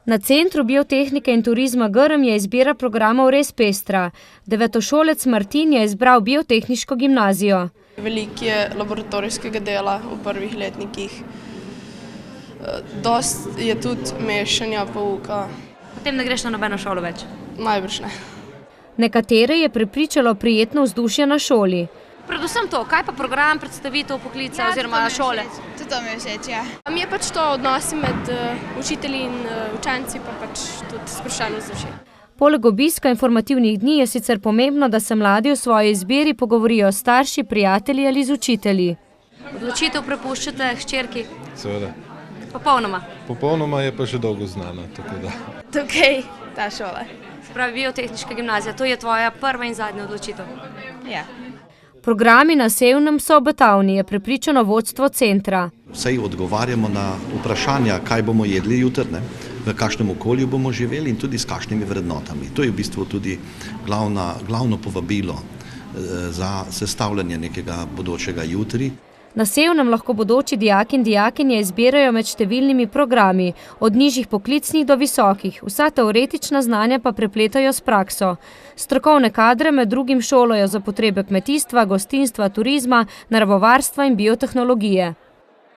Na Centru biotehnike in turizma Grm je izbira programov res pestra. Devetošolec Martin je izbral biotehniško gimnazijo. Veliko je laboratorijskega dela v prvih letnikih. Dost je tudi mešanja pouka. Potem ne greš na nobeno šolo več? Najbrž ne. Nekatere je prepričalo prijetno vzdušje na šoli. Predvsem to, kaj pa program, predstavitev poklica oziroma šole? Tudi to mi je všeč, ja. Mi je pač to odnosi med učitelji in učenci, pa pač tudi sproščeno vzdušje. Poleg obiska informativnih dni je sicer pomembno, da se mladi o svoji izbiri pogovorijo s starši, prijatelji ali z učitelji. Odločitev prepuščate hčerki? Seveda. Popolnoma? Popolnoma je pa že dolgo znana, tako da. Tukaj, ta šola. Se pravi, biotehniška gimnazija, to je tvoja prva in zadnja odločitev? Ja. Programi na Sevnem so obetavni, je prepričano vodstvo centra. Vsej odgovarjamo na vprašanja, kaj bomo jedli jutri, v kakšnem okolju bomo živeli in tudi s kakšnimi vrednotami. To je v bistvu tudi glavno povabilo za sestavljanje nekega bodočega jutri. Na Sevnem lahko bodoči dijaki in dijakinje izbirajo med številnimi programi, od nižjih poklicnih do visokih. Vsa teoretična znanja pa prepletajo s prakso. Strokovne kadre med drugim šolajo za potrebe kmetijstva, gostinstva, turizma, naravovarstva in biotehnologije.